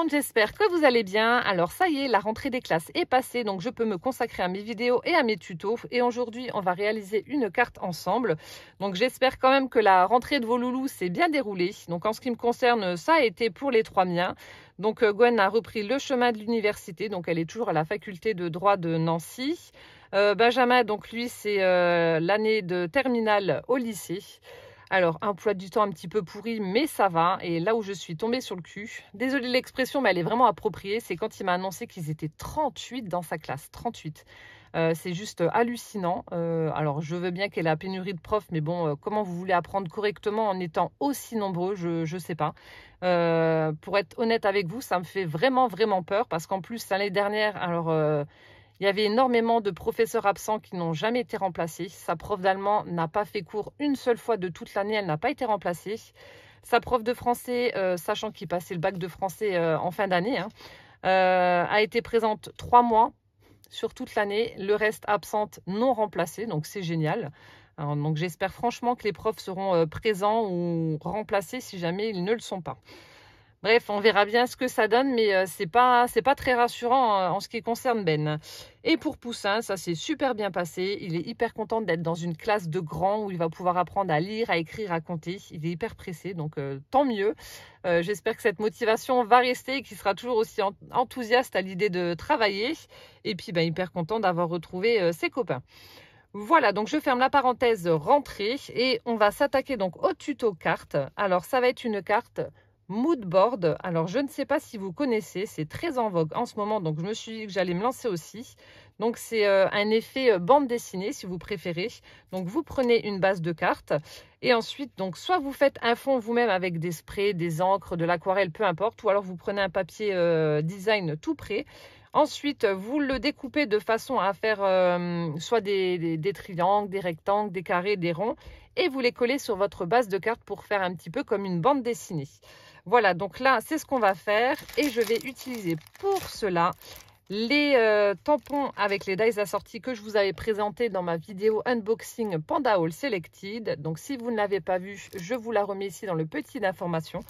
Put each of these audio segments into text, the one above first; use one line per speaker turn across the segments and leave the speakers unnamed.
monde, j'espère que vous allez bien. Alors ça y est, la rentrée des classes est passée, donc je peux me consacrer à mes vidéos et à mes tutos. Et aujourd'hui, on va réaliser une carte ensemble. Donc j'espère quand même que la rentrée de vos loulous s'est bien déroulée. Donc en ce qui me concerne, ça a été pour les 3 miens. Donc Gwen a repris le chemin de l'université, donc elle est toujours à la faculté de droit de Nancy. Benjamin, donc lui, c'est l'année de terminale au lycée. Alors, un emploi du temps un petit peu pourri, mais ça va. Et là où je suis tombée sur le cul, désolée de l'expression, mais elle est vraiment appropriée, c'est quand il m'a annoncé qu'ils étaient 38 dans sa classe. 38. C'est juste hallucinant. Alors, je veux bien qu'il y ait la pénurie de profs, mais bon, comment vous voulez apprendre correctement en étant aussi nombreux, je sais pas. Pour être honnête avec vous, ça me fait vraiment, vraiment peur, parce qu'en plus, l'année dernière, alors... il y avait énormément de professeurs absents qui n'ont jamais été remplacés. Sa prof d'allemand n'a pas fait cours une seule fois de toute l'année, elle n'a pas été remplacée. Sa prof de français, sachant qu'il passait le bac de français en fin d'année, a été présente 3 mois sur toute l'année. Le reste absente, non remplacée, donc c'est génial. Alors, donc j'espère franchement que les profs seront présents ou remplacés si jamais ils ne le sont pas. Bref, on verra bien ce que ça donne, mais c'est pas très rassurant en ce qui concerne Ben. Et pour Poussin, ça s'est super bien passé. Il est hyper content d'être dans une classe de grands où il va pouvoir apprendre à lire, à écrire, à compter. Il est hyper pressé, donc tant mieux. J'espère que cette motivation va rester et qu'il sera toujours aussi enthousiaste à l'idée de travailler. Et puis, hyper content d'avoir retrouvé ses copains. Voilà, donc je ferme la parenthèse rentrée et on va s'attaquer donc au tuto carte. Alors, ça va être une carte mood board. Alors, je ne sais pas si vous connaissez, c'est très en vogue en ce moment, donc je me suis dit que j'allais me lancer aussi. Donc, c'est un effet bande dessinée, si vous préférez. Donc, vous prenez une base de cartes et ensuite, donc, soit vous faites un fond vous-même avec des sprays, des encres, de l'aquarelle, peu importe, ou alors vous prenez un papier design tout prêt. Ensuite, vous le découpez de façon à faire soit des triangles, des rectangles, des carrés, des ronds, et vous les collez sur votre base de cartes pour faire un petit peu comme une bande dessinée. Voilà, donc là, c'est ce qu'on va faire, et je vais utiliser pour cela les tampons avec les dies assortis que je vous avais présentés dans ma vidéo unboxing Panda Haul Selected. Donc, si vous ne l'avez pas vu, je vous la remets ici dans le petit d'information.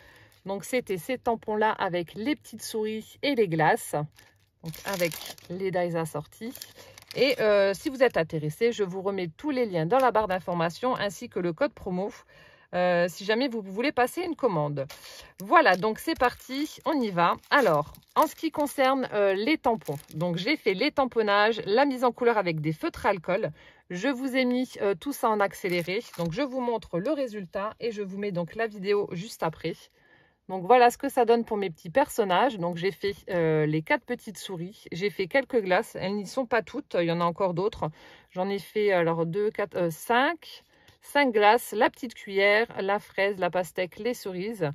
Donc, c'était ces tampons-là avec les petites souris et les glaces. Donc avec les dies assortis. Et si vous êtes intéressé, je vous remets tous les liens dans la barre d'information ainsi que le code promo si jamais vous voulez passer une commande. Voilà, donc c'est parti, on y va. Alors, en ce qui concerne les tampons, donc j'ai fait les tamponnages, la mise en couleur avec des feutres à alcool. Je vous ai mis tout ça en accéléré. Donc je vous montre le résultat et je vous mets donc la vidéo juste après. Donc voilà ce que ça donne pour mes petits personnages. Donc j'ai fait les 4 petites souris. J'ai fait quelques glaces. Elles n'y sont pas toutes. Il y en a encore d'autres. J'en ai fait alors 2, 4, 5. 5 glaces, la petite cuillère, la fraise, la pastèque, les cerises.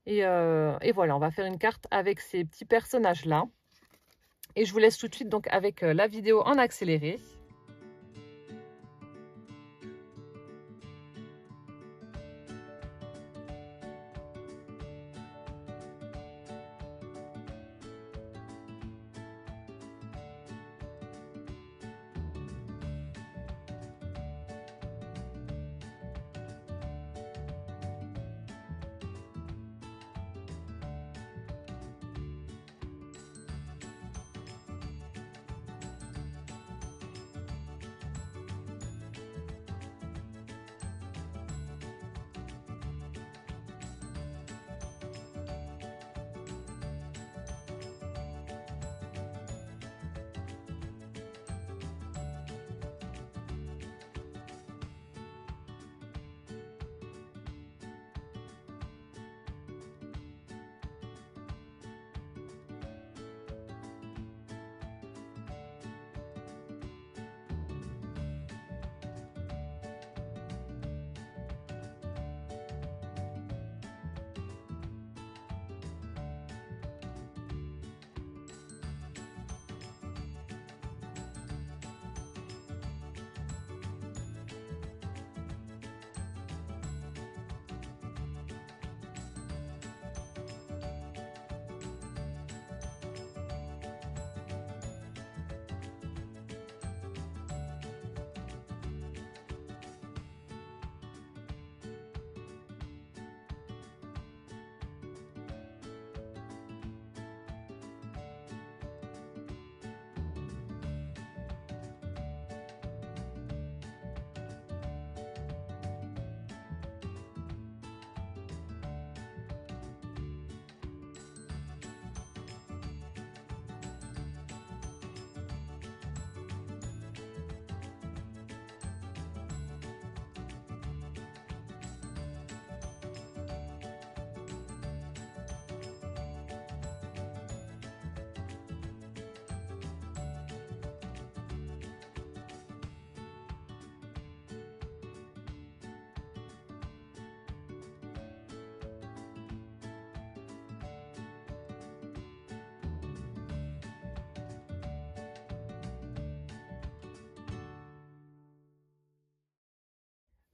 Et voilà, on va faire une carte avec ces petits personnages-là. Et je vous laisse tout de suite donc avec la vidéo en accéléré.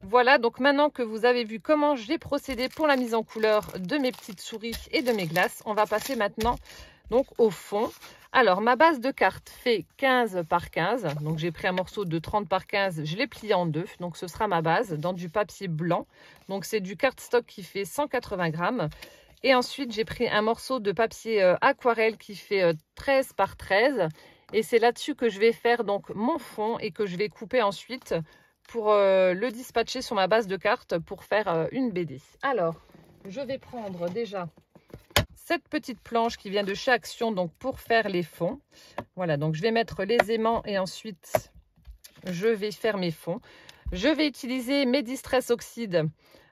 Voilà, donc maintenant que vous avez vu comment j'ai procédé pour la mise en couleur de mes petites souris et de mes glaces, on va passer maintenant donc au fond. Alors, ma base de carte fait 15 par 15. Donc, j'ai pris un morceau de 30 par 15, je l'ai plié en deux. Donc, ce sera ma base dans du papier blanc. Donc, c'est du cardstock qui fait 180 grammes. Et ensuite, j'ai pris un morceau de papier aquarelle qui fait 13 par 13. Et c'est là-dessus que je vais faire donc mon fond et que je vais couper ensuite pour le dispatcher sur ma base de carte pour faire une BD. Alors, je vais prendre déjà cette petite planche qui vient de chez Action donc pour faire les fonds. Voilà, donc je vais mettre les aimants et ensuite je vais faire mes fonds. Je vais utiliser mes Distress Oxide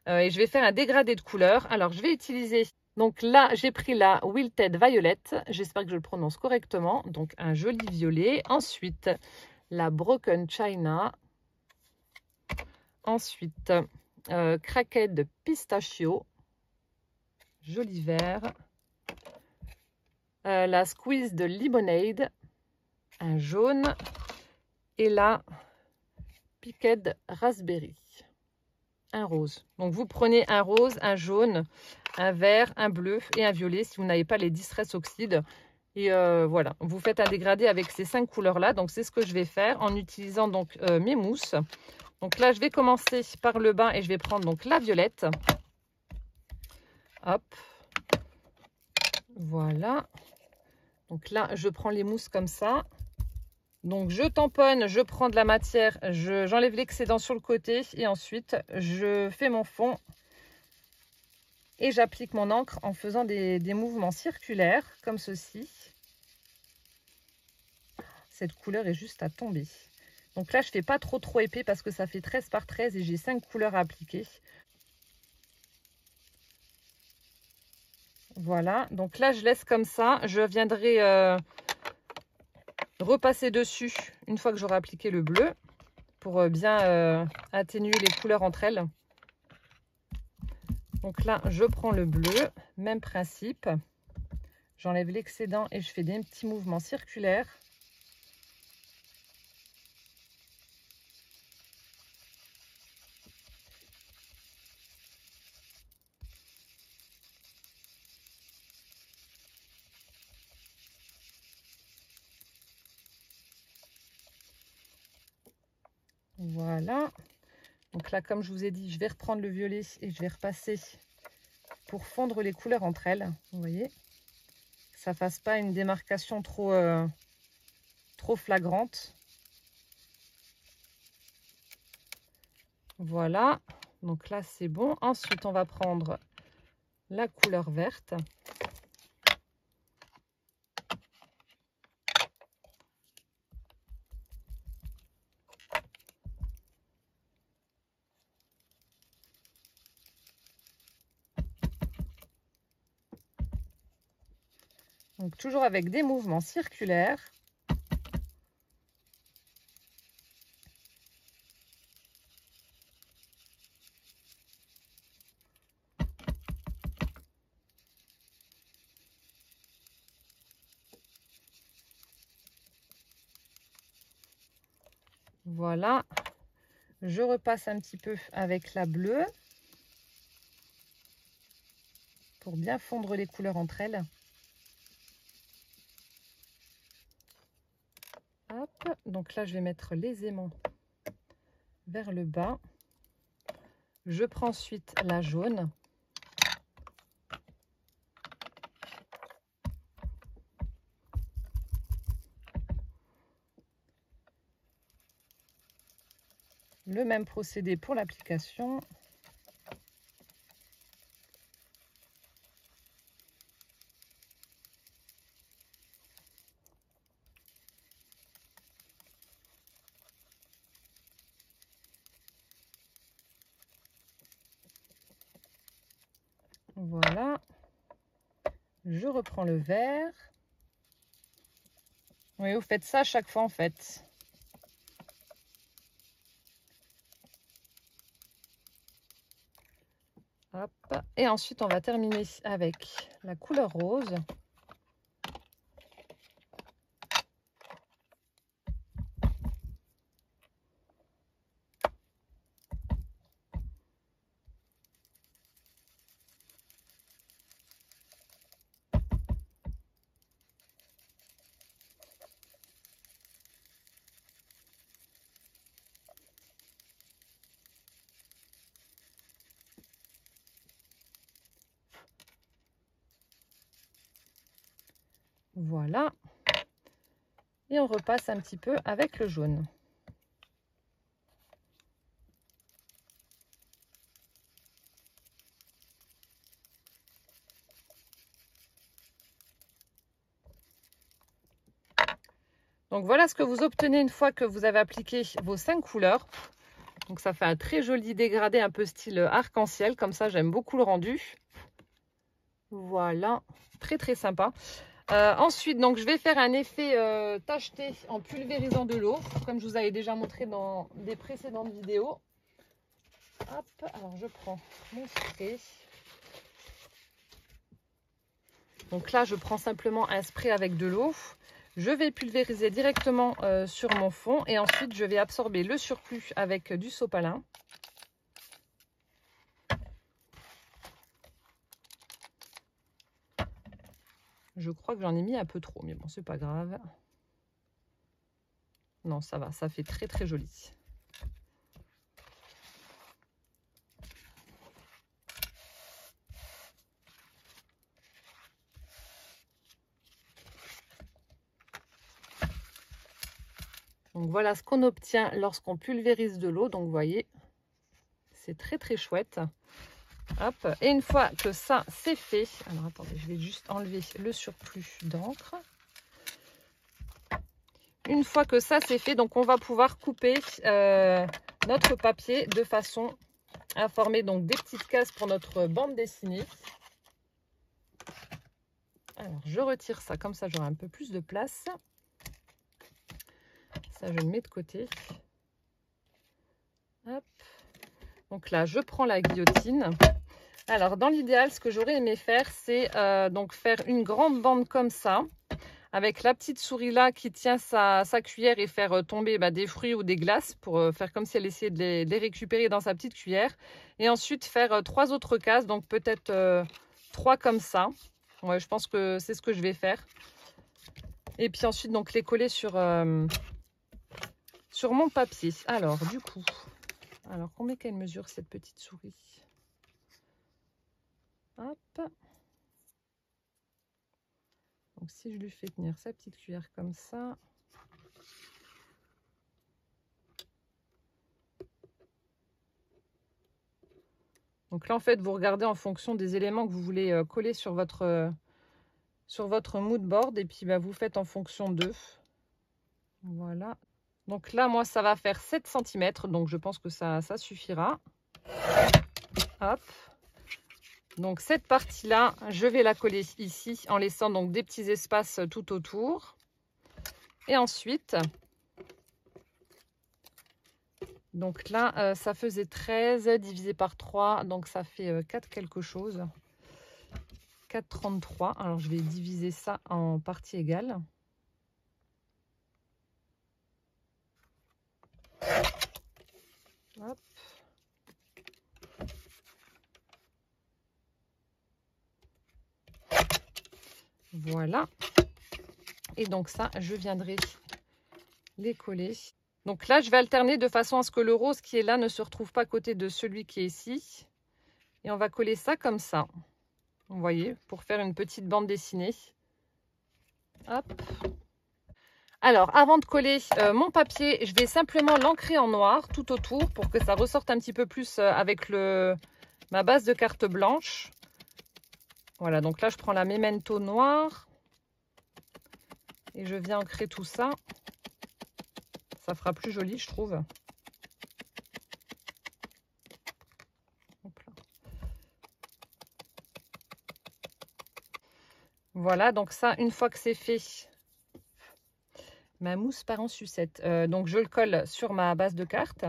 et je vais faire un dégradé de couleur. Alors je vais utiliser, donc là j'ai pris la Wilted Violet, j'espère que je le prononce correctement, donc un joli violet. Ensuite la Broken China. Ensuite Cracked Pistachio, joli vert. La Squeeze de Lemonade, un jaune, et la Piqued Raspberry, un rose. Donc vous prenez un rose, un jaune, un vert, un bleu et un violet si vous n'avez pas les Distress Oxide. Et voilà, vous faites un dégradé avec ces 5 couleurs-là. Donc c'est ce que je vais faire en utilisant donc mes mousses. Donc là, je vais commencer par le bas et je vais prendre donc la violette. Hop, voilà. Donc là, je prends les mousses comme ça. Donc je tamponne, je prends de la matière, j'enlève l'excédent sur le côté et ensuite je fais mon fond et j'applique mon encre en faisant des mouvements circulaires comme ceci. Cette couleur est juste à tomber. Donc là, je ne fais pas trop épais parce que ça fait 13 par 13 et j'ai 5 couleurs à appliquer. Voilà, donc là, je laisse comme ça. Je viendrai repasser dessus une fois que j'aurai appliqué le bleu pour bien atténuer les couleurs entre elles. Donc là, je prends le bleu, même principe. J'enlève l'excédent et je fais des petits mouvements circulaires. Voilà. Donc là, comme je vous ai dit, je vais reprendre le violet et je vais repasser pour fondre les couleurs entre elles. Vous voyez, que ça ne fasse pas une démarcation trop flagrante. Voilà. Donc là, c'est bon. Ensuite, on va prendre la couleur verte. Donc toujours avec des mouvements circulaires. Voilà. Je repasse un petit peu avec la bleue pour bien fondre les couleurs entre elles. Hop. Donc là, je vais mettre les aimants vers le bas. Je prends ensuite la jaune. Le même procédé pour l'application. Voilà. Je reprends le vert. Oui, vous faites ça à chaque fois en fait. Hop. Et ensuite, on va terminer avec la couleur rose. Voilà. Et on repasse un petit peu avec le jaune. Donc voilà ce que vous obtenez une fois que vous avez appliqué vos 5 couleurs. Donc ça fait un très joli dégradé un peu style arc-en-ciel. Comme ça, j'aime beaucoup le rendu. Voilà, très très sympa. Ensuite, donc, je vais faire un effet tacheté en pulvérisant de l'eau, comme je vous avais déjà montré dans des précédentes vidéos. Hop, alors je prends mon spray. Donc là, je prends simplement un spray avec de l'eau. Je vais pulvériser directement sur mon fond et ensuite, je vais absorber le surplus avec du sopalin. Je crois que j'en ai mis un peu trop, mais bon, c'est pas grave. Non, ça va, ça fait très très joli. Donc voilà ce qu'on obtient lorsqu'on pulvérise de l'eau. Donc vous voyez, c'est très très chouette. Hop. Et une fois que ça c'est fait, alors attendez, je vais juste enlever le surplus d'encre. Une fois que ça c'est fait, donc on va pouvoir couper notre papier de façon à former donc des petites cases pour notre bande dessinée. Alors je retire ça, comme ça j'aurai un peu plus de place. Ça je le mets de côté. Hop. Donc là je prends la guillotine. Alors dans l'idéal, ce que j'aurais aimé faire, c'est donc faire une grande bande comme ça, avec la petite souris là qui tient sa cuillère et faire tomber des fruits ou des glaces pour faire comme si elle essayait de les récupérer dans sa petite cuillère. Et ensuite faire 3 autres cases, donc peut-être 3 comme ça. Ouais, je pense que c'est ce que je vais faire. Et puis ensuite donc les coller sur mon papier. Alors du coup, combien qu'elle mesure cette petite souris? Hop. Donc si je lui fais tenir sa petite cuillère comme ça. Donc là en fait vous regardez en fonction des éléments que vous voulez coller sur votre mood board et puis vous faites en fonction d'eux. Voilà. Donc là moi ça va faire 7 cm, donc je pense que ça suffira. Hop. Donc cette partie là je vais la coller ici en laissant donc des petits espaces tout autour. Et ensuite, donc là ça faisait 13 divisé par 3, donc ça fait 4 quelque chose. 4,33. Alors je vais diviser ça en parties égales. Hop. Voilà. Et donc ça, je viendrai les coller. Donc là, je vais alterner de façon à ce que le rose qui est là ne se retrouve pas à côté de celui qui est ici. Et on va coller ça comme ça. Vous voyez, pour faire une petite bande dessinée. Hop. Alors, avant de coller mon papier, je vais simplement l'encrer en noir tout autour pour que ça ressorte un petit peu plus avec ma base de carte blanche. Voilà, donc là, je prends la Memento noire et je viens ancrer tout ça. Ça fera plus joli, je trouve. Hop là. Voilà, donc ça, une fois que c'est fait, ma mousse part en sucette. Donc je le colle sur ma base de carte.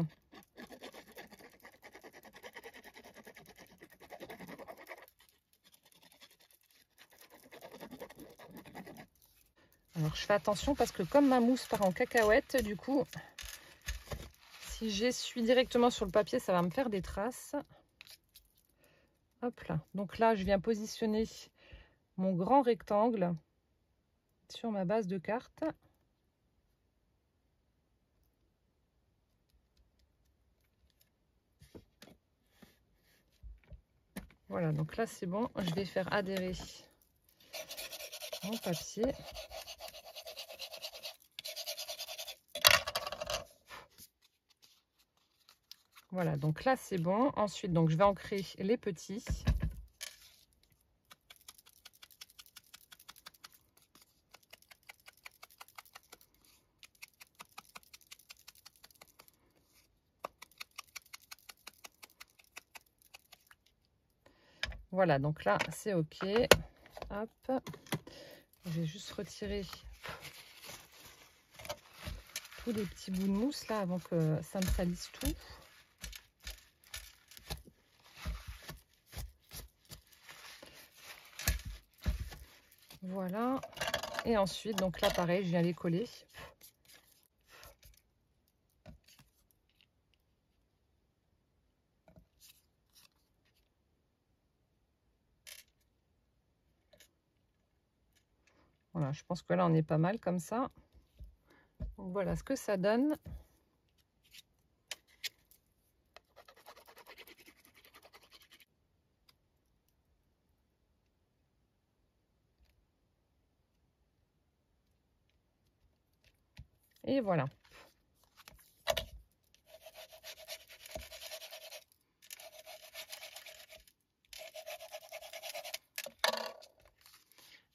Alors je fais attention parce que comme ma mousse part en cacahuète, du coup, si j'essuie directement sur le papier, ça va me faire des traces. Hop là. Donc là, je viens positionner mon grand rectangle sur ma base de carte. Voilà, donc là c'est bon. Je vais faire adhérer mon papier. Voilà, donc là c'est bon. Ensuite, donc je vais ancrer les petits. Voilà, donc là c'est ok. Hop, je vais juste retirer tous les petits bouts de mousse là avant que ça me salisse tout. Voilà, et ensuite donc là pareil, je viens les coller. Voilà, je pense que là on est pas mal comme ça. Donc voilà ce que ça donne. Et voilà.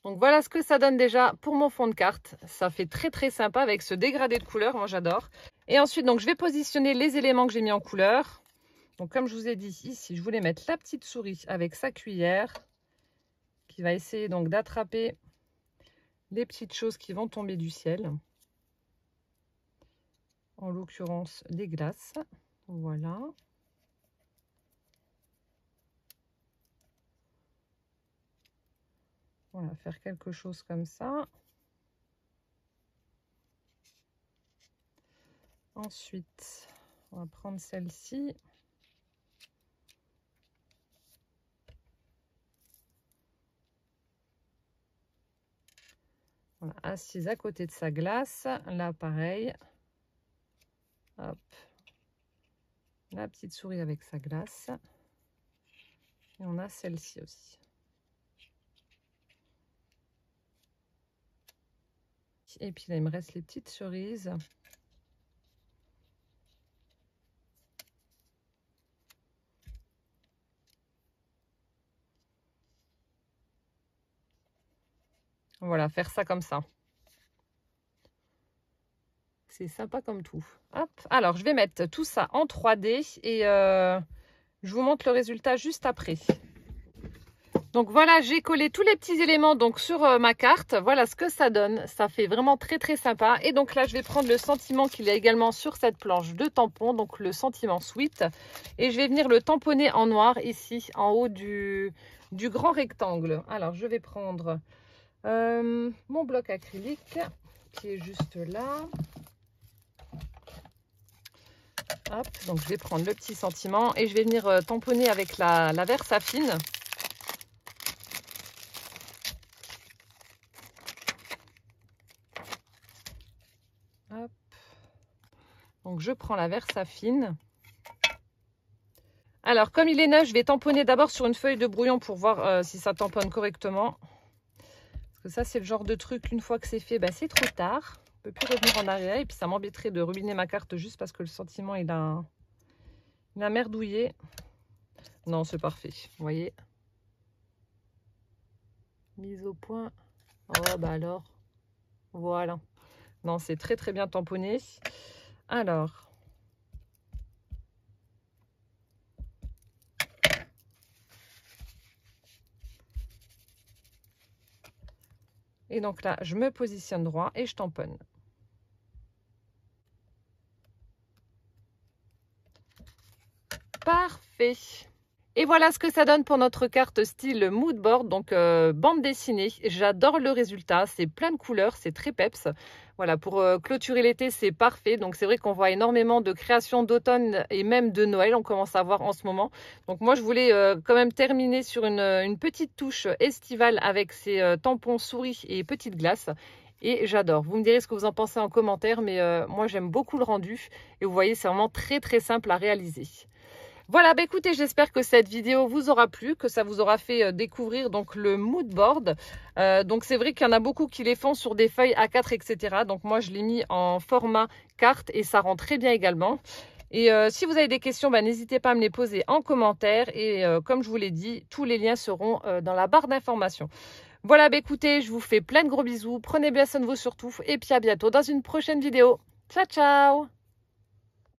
Donc voilà ce que ça donne déjà pour mon fond de carte. Ça fait très sympa avec ce dégradé de couleurs, moi j'adore. Et ensuite donc je vais positionner les éléments que j'ai mis en couleur. Donc comme je vous ai dit ici, je voulais mettre la petite souris avec sa cuillère qui va essayer donc d'attraper les petites choses qui vont tomber du ciel. En l'occurrence des glaces. Voilà. Voilà, faire quelque chose comme ça. Ensuite, on va prendre celle-ci. Voilà, assise à côté de sa glace. Là, pareil. Hop. La petite souris avec sa glace. Et on a celle-ci aussi. Et puis là, il me reste les petites cerises. Voilà, faire ça comme ça. C'est sympa comme tout. Hop. Alors, je vais mettre tout ça en 3D et je vous montre le résultat juste après. Donc voilà, j'ai collé tous les petits éléments donc sur ma carte. Voilà ce que ça donne. Ça fait vraiment très sympa. Et donc là, je vais prendre le sentiment qu'il y a également sur cette planche de tampon, donc le sentiment Sweet. Et je vais venir le tamponner en noir ici, en haut du grand rectangle. Alors, je vais prendre mon bloc acrylique qui est juste là. Hop, donc je vais prendre le petit sentiment et je vais venir tamponner avec la Versafine. Hop. Donc je prends la Versafine. Alors comme il est neuf, je vais tamponner d'abord sur une feuille de brouillon pour voir si ça tamponne correctement. Parce que ça c'est le genre de truc, une fois que c'est fait, bah, c'est trop tard. On ne peut plus revenir en arrière et puis ça m'embêterait de ruiner ma carte juste parce que le sentiment il a merdouillé. Non, c'est parfait, vous voyez. Mise au point. Oh bah alors, voilà. Non, c'est très bien tamponné. Alors, et donc là, je me positionne droit et je tamponne. Parfait. Et voilà ce que ça donne pour notre carte style mood board, donc bande dessinée. J'adore le résultat, c'est plein de couleurs, c'est très peps. Voilà, pour clôturer l'été, c'est parfait. Donc c'est vrai qu'on voit énormément de créations d'automne et même de Noël, on commence à voir en ce moment. Donc moi, je voulais quand même terminer sur une petite touche estivale avec ces tampons souris et petites glaces. Et j'adore. Vous me direz ce que vous en pensez en commentaire, mais moi j'aime beaucoup le rendu. Et vous voyez, c'est vraiment très simple à réaliser. Voilà, bah écoutez, j'espère que cette vidéo vous aura plu, que ça vous aura fait découvrir donc le mood board. Donc c'est vrai qu'il y en a beaucoup qui les font sur des feuilles A4, etc. Donc moi je l'ai mis en format carte et ça rend très bien également. Et si vous avez des questions, bah, n'hésitez pas à me les poser en commentaire. Et comme je vous l'ai dit, tous les liens seront dans la barre d'informations. Voilà, bah écoutez, je vous fais plein de gros bisous. Prenez bien soin de vous surtout. Et puis à bientôt dans une prochaine vidéo. Ciao, ciao!